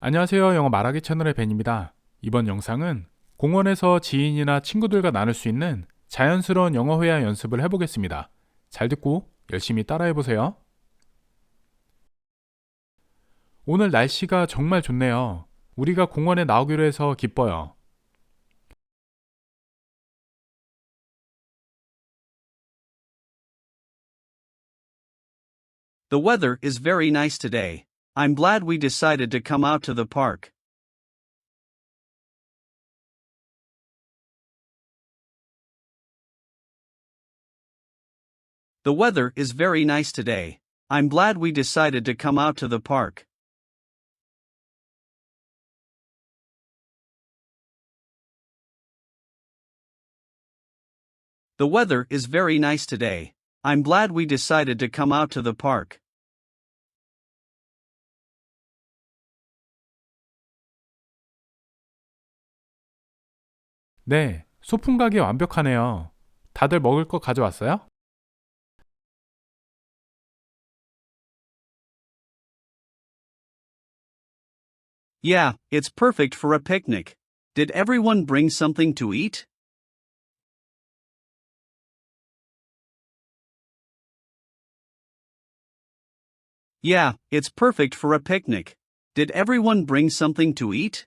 안녕하세요. 영어 말하기 채널의 벤입니다. 이번 영상은 공원에서 지인이나 친구들과 나눌 수 있는 자연스러운 영어회화 연습을 해보겠습니다. 잘 듣고 열심히 따라해보세요. 오늘 날씨가 정말 좋네요. 우리가 공원에 나오기로 해서 기뻐요. The weather is very nice today. I'm glad we decided to come out to the park. The weather is very nice today. I'm glad we decided to come out to the park. The weather is very nice today. I'm glad we decided to come out to the park. 네, 소풍 가기 완벽하네요. 다들 먹을 거 가져왔어요? Yeah, it's perfect for a picnic. Did everyone bring something to eat? Yeah, it's perfect for a picnic. Did everyone bring something to eat?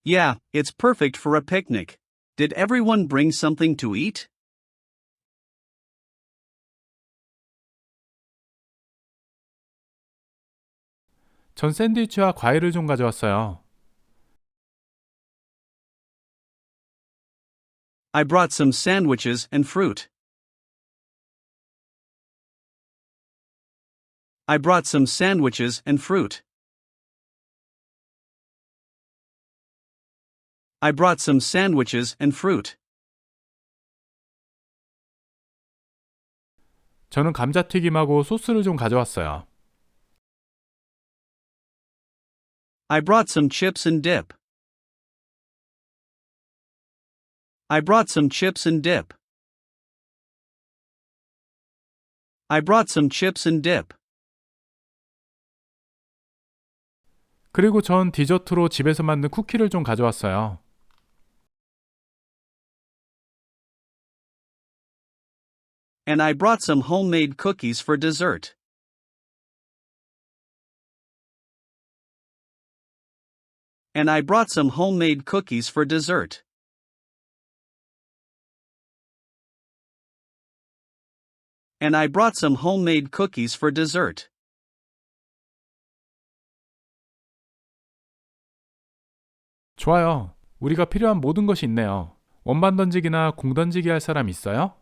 Yeah, it's perfect for a picnic. Did everyone bring something to eat? 전 샌드위치와 과일을 좀 가져왔어요. I brought some sandwiches and fruit. I brought some sandwiches and fruit. I brought some sandwiches and fruit. 저는 감자튀김하고 소스를 좀 가져왔어요. I brought some chips and dip. I brought some chips and dip. I brought some chips and dip. 그리고 전 디저트로 집에서 만든 쿠키를 좀 가져왔어요. And I brought some homemade cookies for dessert. And I brought some homemade cookies for dessert. And I brought some homemade cookies for dessert. 좋아요. 우리가 필요한 모든 것이 있네요. 원반던지기나 공던지기 할 사람 있어요?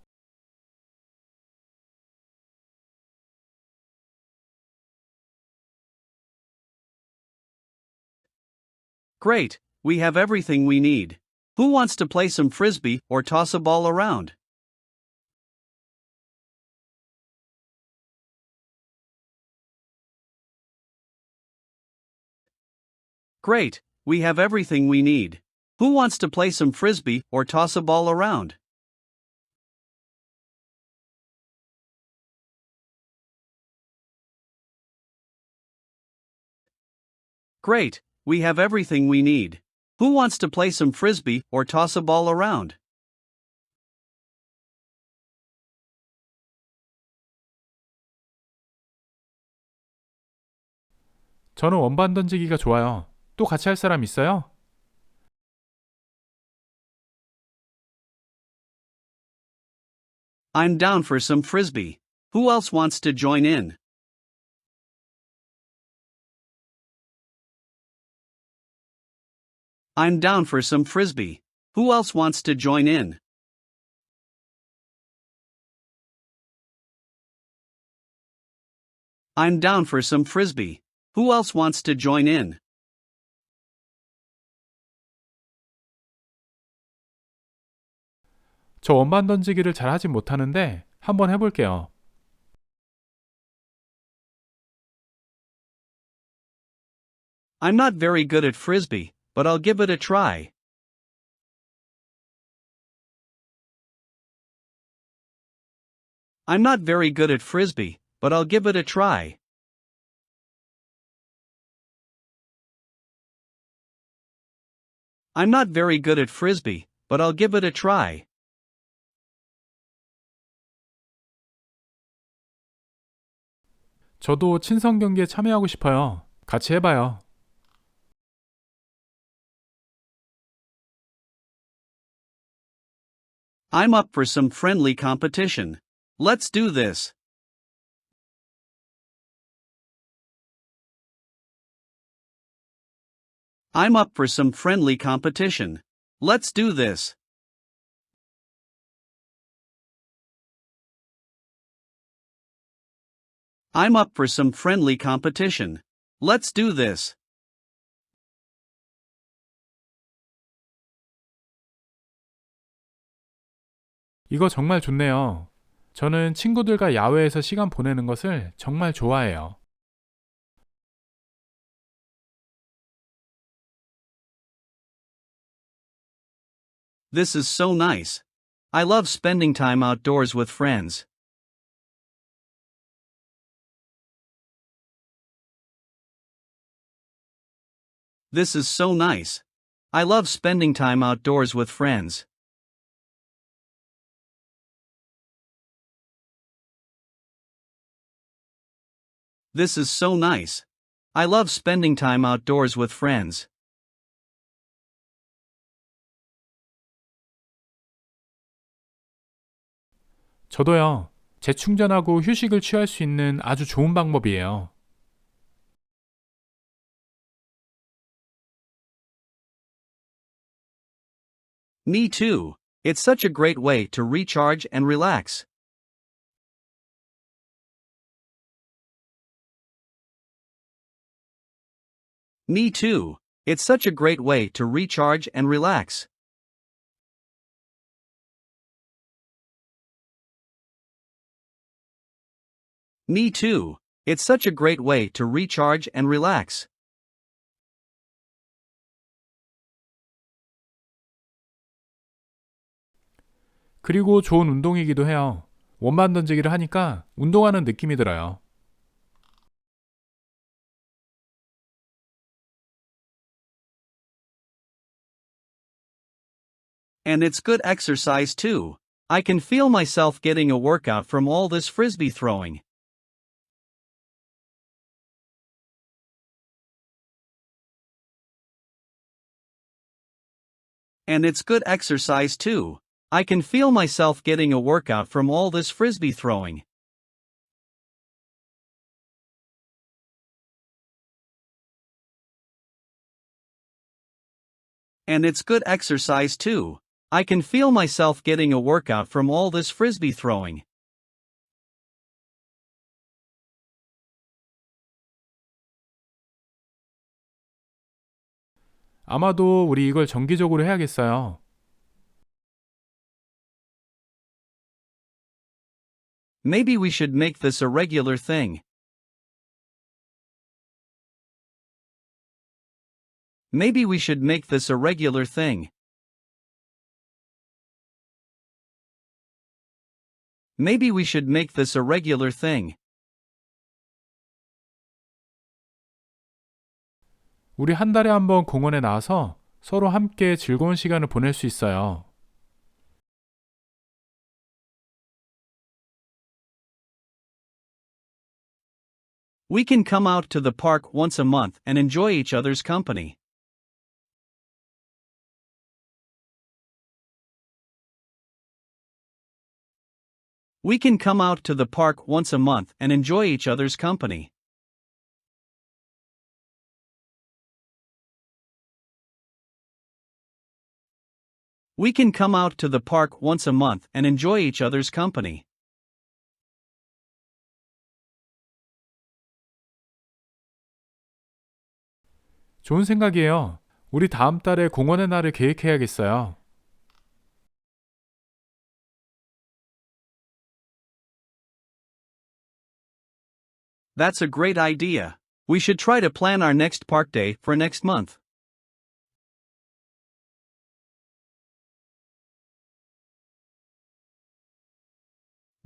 Great, we have everything we need. Who wants to play some frisbee or toss a ball around? Great, we have everything we need. Who wants to play some frisbee or toss a ball around? Great, we have everything we need. Who wants to play some frisbee or toss a ball around? 저는 원반던지기가 좋아요. 또 같이 할 사람 있어요? I'm down for some frisbee. Who else wants to join in? I'm down for some frisbee. Who else wants to join in? I'm down for some frisbee. Who else wants to join in? 저 원반던지기를 잘 하진 못하는데 한번 해볼게요. I'm not very good at frisbee, but I'll give it a try. I'm not very good at frisbee, but I'll give it a try. I'm not very good at frisbee, but I'll give it a try. 저도 친선 경기에 참여하고 싶어요. 같이 해봐요. I'm up for some friendly competition. Let's do this. I'm up for some friendly competition. Let's do this. I'm up for some friendly competition. Let's do this. 이거 정말 좋네요. 저는 친구들과 야외에서 시간 보내는 것을 정말 좋아해요. This is so nice. I love spending time outdoors with friends. This is so nice. I love spending time outdoors with friends. This is so nice. I love spending time outdoors with friends. 저도요. 재충전하고 휴식을 취할 수 있는 아주 좋은 방법이에요. Me too. It's such a great way to recharge and relax. Me too. It's such a great way to recharge and relax. Me too. It's such a great way to recharge and relax. 그리고 좋은 운동이기도 해요. 원반 던지기를 하니까 운동하는 느낌이 들어요. And it's good exercise too. I can feel myself getting a workout from all this frisbee throwing. And it's good exercise too. I can feel myself getting a workout from all this frisbee throwing. And it's good exercise too. I can feel myself getting a workout from all this frisbee throwing. 아마도 우리 이걸 정기적으로 해야겠어요. Maybe we should make this a regular thing. Maybe we should make this a regular thing. Maybe we should make this a regular thing. 우리 한 달에 한 번 공원에 나와서 서로 함께 즐거운 시간을 보낼 수 있어요. We can come out to the park once a month and enjoy each other's company. We can come out to the park once a month and enjoy each other's company. We can come out to the park once a month and enjoy each other's company. 좋은 생각이에요. 우리 다음 달에 공원의 날을 계획해야겠어요. That's a great idea. We should try to plan our next park day for next month.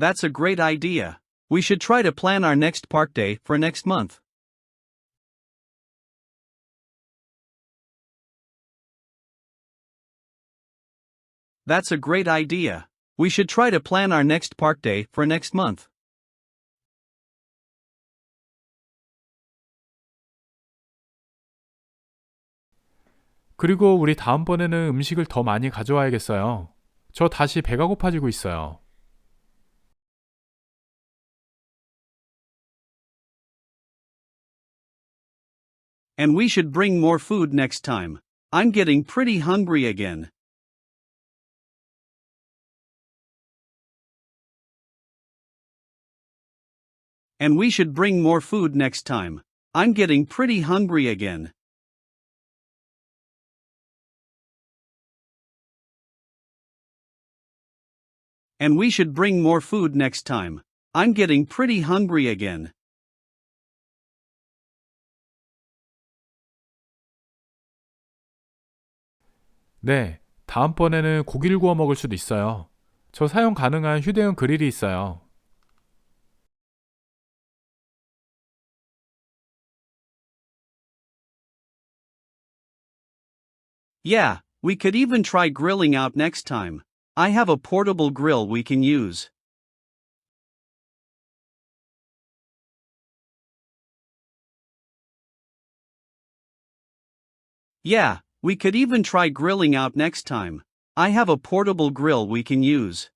That's a great idea. We should try to plan our next park day for next month. That's a great idea. We should try to plan our next park day for next month. 그리고 우리 다음번에는 음식을 더 많이 가져와야겠어요. 저 다시 배가 고파지고 있어요. And we should bring more food next time. I'm getting pretty hungry again. And we should bring more food next time. I'm getting pretty hungry again. And we should bring more food next time. I'm getting pretty hungry again. 네, 다음번에는 고기를 구워 먹을 수도 있어요. 저 사용 가능한 휴대용 그릴이 있어요. Yeah, we could even try grilling out next time. I have a portable grill we can use. Yeah, we could even try grilling out next time. I have a portable grill we can use.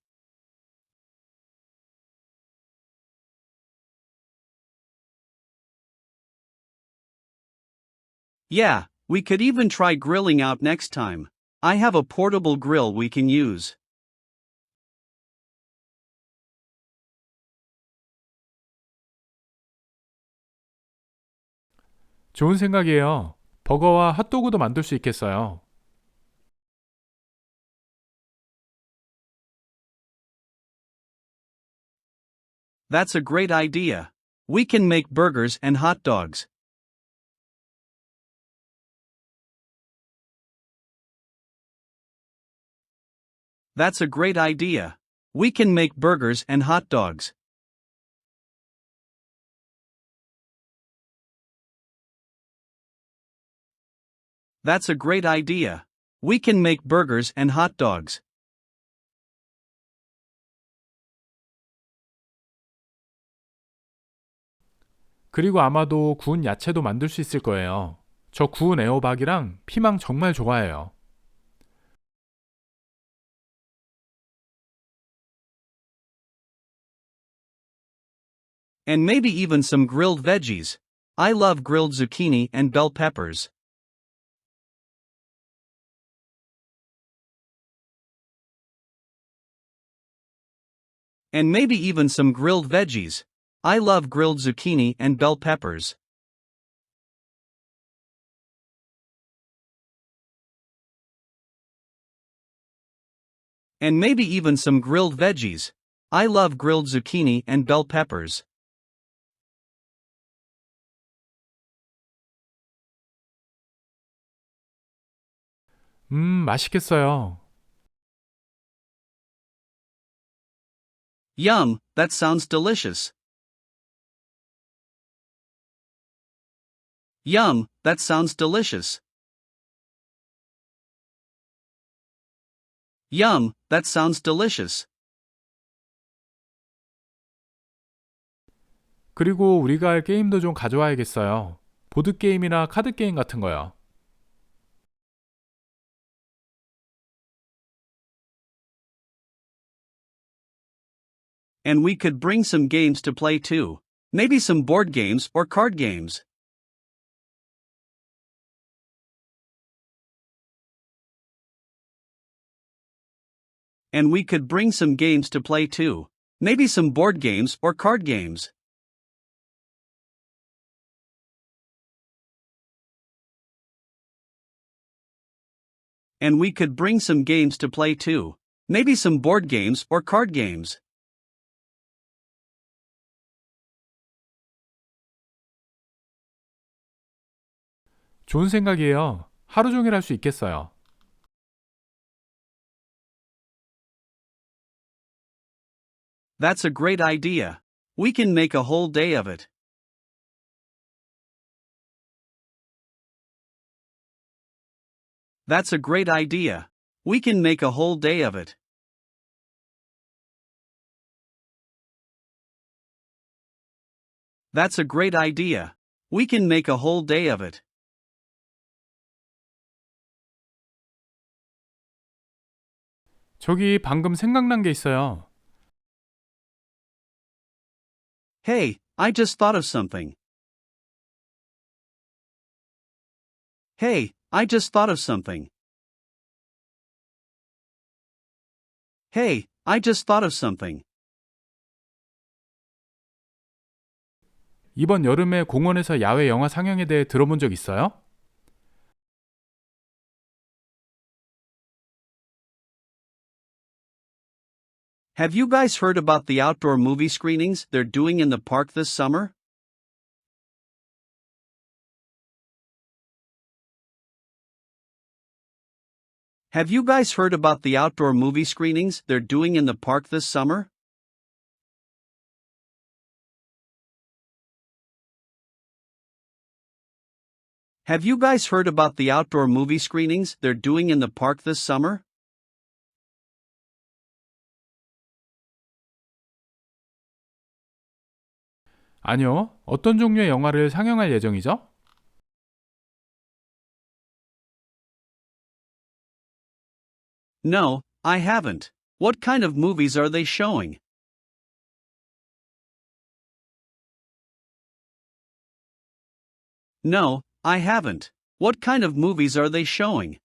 Yeah, we could even try grilling out next time. I have a portable grill we can use. 좋은 생각이에요. 버거와 핫도그도 만들 수 있겠어요. That's a great idea. We can make burgers and hot dogs. That's a great idea. We can make burgers and hot dogs. That's a great idea. We can make burgers and hot dogs. 그리고 아마도 구운 야채도 만들 수 있을 거예요. 저 구운 애호박이랑 피망 정말 좋아해요. And maybe even some grilled veggies. I love grilled zucchini and bell peppers. And maybe even some grilled veggies. I love grilled zucchini and bell peppers. And maybe even some grilled veggies. I love grilled zucchini and bell peppers. 맛있겠어요. Yum, that sounds delicious. Yum, that sounds delicious. Yum, that sounds delicious. 그리고 우리가 할 게임도 좀 가져와야겠어요. 보드게임이나 카드게임 같은 거요. And we could bring some games to play too. Maybe some board games or card games. And we could bring some games to play too. Maybe some board games or card games. And we could bring some games to play too. Maybe some board games or card games. 좋은 생각이에요. 하루 종일 할 수 있겠어요. That's a great idea. We can make a whole day of it. That's a great idea. We can make a whole day of it. That's a great idea. We can make a whole day of it. 저기 방금 생각난 게 있어요. Hey, I just thought of something. Hey, I just thought of something. Hey, I just thought of something. 이번 여름에 공원에서 야외 영화 상영에 대해 들어본 적 있어요? Have you guys heard about the outdoor movie screenings they're doing in the park this summer? Have you guys heard about the outdoor movie screenings they're doing in the park this summer? Have you guys heard about the outdoor movie screenings they're doing in the park this summer? 아니요. 어떤 종류의 영화를 상영할 예정이죠? No, I haven't. What kind of movies are they showing? No, I haven't. What kind of movies are they showing?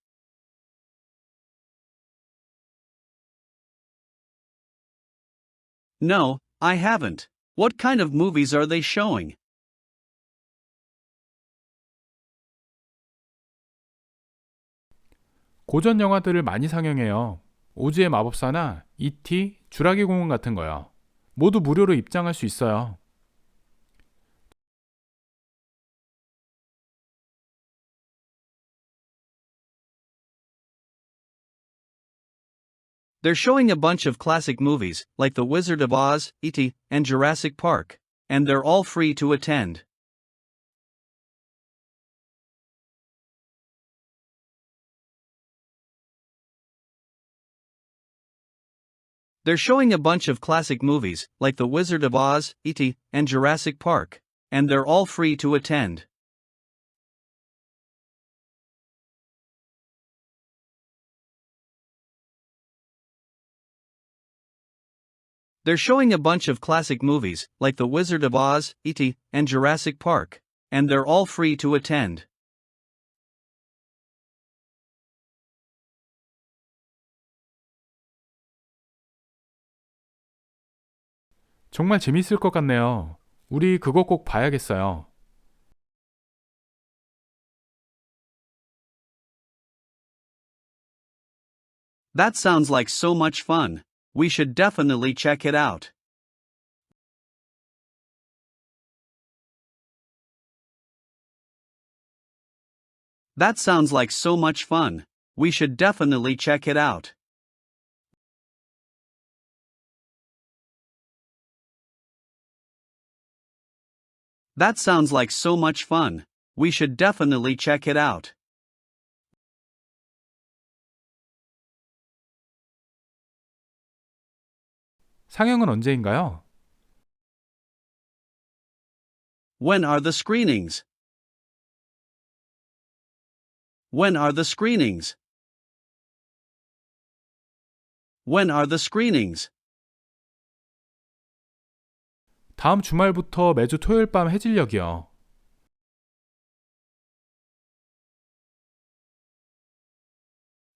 No, I haven't. What kind of movies are they showing? 고전 영화들을 많이 상영해요. 오즈의 마법사나 E.T., 주라기 공원 같은 거요. 모두 무료로 입장할 수 있어요. They're showing a bunch of classic movies, like The Wizard of Oz, E.T., and Jurassic Park. And they're all free to attend. They're showing a bunch of classic movies, like The Wizard of Oz, E.T., and Jurassic Park. And they're all free to attend. They're showing a bunch of classic movies, like The Wizard of Oz, E.T., and Jurassic Park. And they're all free to attend. 정말 재밌을 것 같네요. 우리 그거 꼭 봐야겠어요. That sounds like so much fun. We should definitely check it out. That sounds like so much fun. We should definitely check it out. That sounds like so much fun. We should definitely check it out. 상영은 언제인가요? When are the screenings? When are the screenings? When are the screenings? 다음 주말부터 매주 토요일 밤 해질녘이요.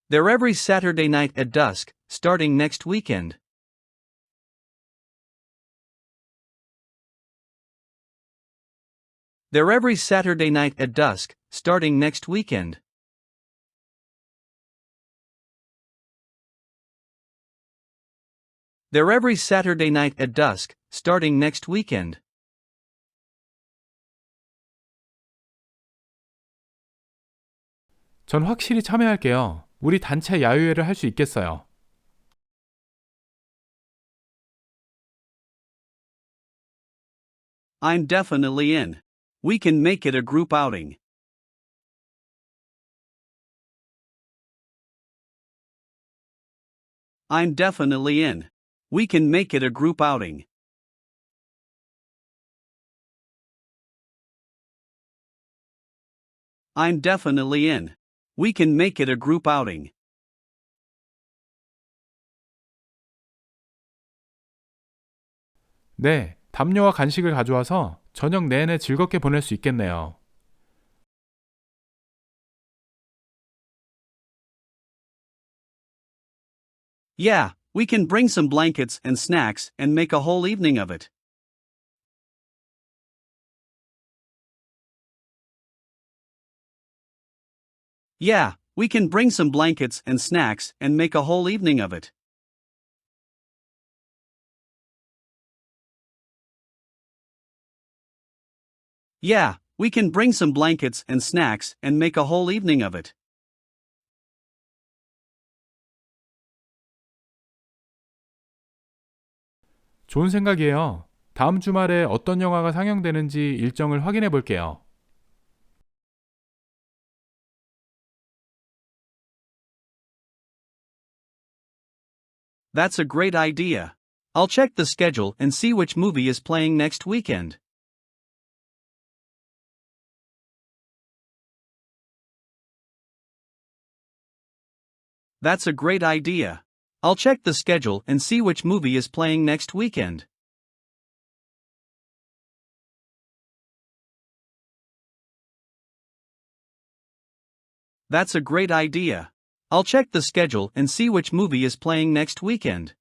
They're every Saturday night at dusk, starting next weekend. They're every Saturday night at dusk, starting next weekend. They're every Saturday night at dusk, starting next weekend. 전 확실히 참여할게요. 우리 단체 야유회를 할 수 있겠어요. I'm definitely in. We can make it a group outing. I'm definitely in. We can make it a group outing. I'm definitely in. We can make it a group outing. 네, 담요와 간식을 가져와서 저녁 내내 즐겁게 보낼 수 있겠네요. Yeah, we can bring some blankets and snacks and make a whole evening of it. Yeah, we can bring some blankets and snacks and make a whole evening of it. Yeah, we can bring some blankets and snacks and make a whole evening of it. 좋은 생각이에요. 다음 주말에 어떤 영화가 상영되는지 일정을 확인해 볼게요. That's a great idea. I'll check the schedule and see which movie is playing next weekend. That's a great idea. I'll check the schedule and see which movie is playing next weekend. That's a great idea. I'll check the schedule and see which movie is playing next weekend.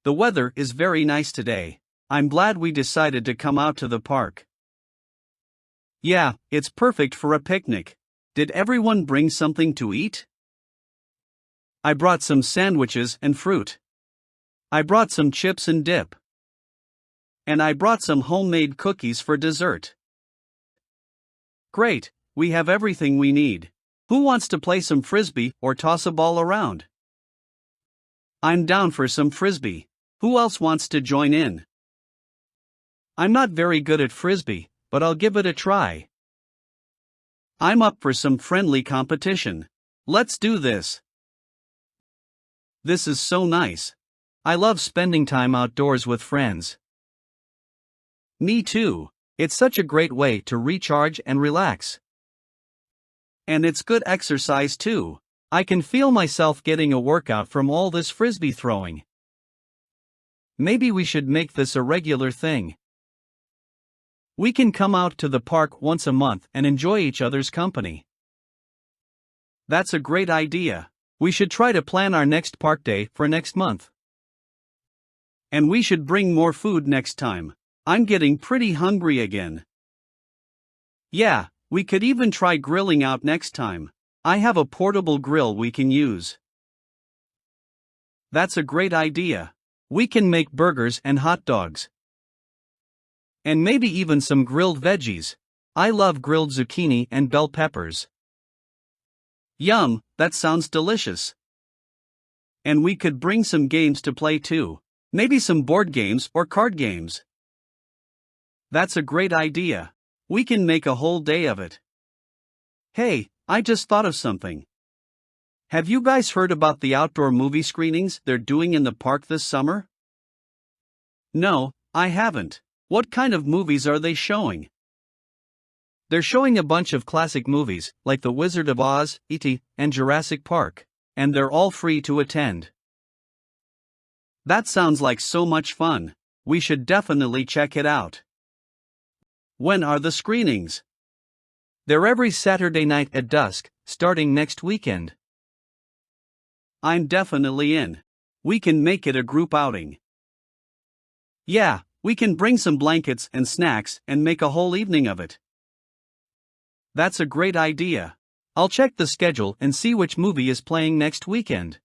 The weather is very nice today. I'm glad we decided to come out to the park. Yeah, it's perfect for a picnic. Did everyone bring something to eat? I brought some sandwiches and fruit. I brought some chips and dip. And I brought some homemade cookies for dessert. Great, we have everything we need. Who wants to play some frisbee or toss a ball around? I'm down for some frisbee. Who else wants to join in? I'm not very good at frisbee, but I'll give it a try. I'm up for some friendly competition. Let's do this. This is so nice. I love spending time outdoors with friends. Me too. It's such a great way to recharge and relax. And it's good exercise too. I can feel myself getting a workout from all this frisbee throwing. Maybe we should make this a regular thing. We can come out to the park once a month and enjoy each other's company. That's a great idea. We should try to plan our next park day for next month. And we should bring more food next time. I'm getting pretty hungry again. Yeah, we could even try grilling out next time. I have a portable grill we can use. That's a great idea. We can make burgers and hot dogs. And maybe even some grilled veggies. I love grilled zucchini and bell peppers. Yum, that sounds delicious. And we could bring some games to play too. Maybe some board games or card games. That's a great idea. We can make a whole day of it. Hey, I just thought of something. Have you guys heard about the outdoor movie screenings they're doing in the park this summer? No, I haven't. What kind of movies are they showing? They're showing a bunch of classic movies, like The Wizard of Oz, E.T., and Jurassic Park, and they're all free to attend. That sounds like so much fun. We should definitely check it out. When are the screenings? They're every Saturday night at dusk, starting next weekend. I'm definitely in. We can make it a group outing. Yeah, we can bring some blankets and snacks and make a whole evening of it. That's a great idea. I'll check the schedule and see which movie is playing next weekend.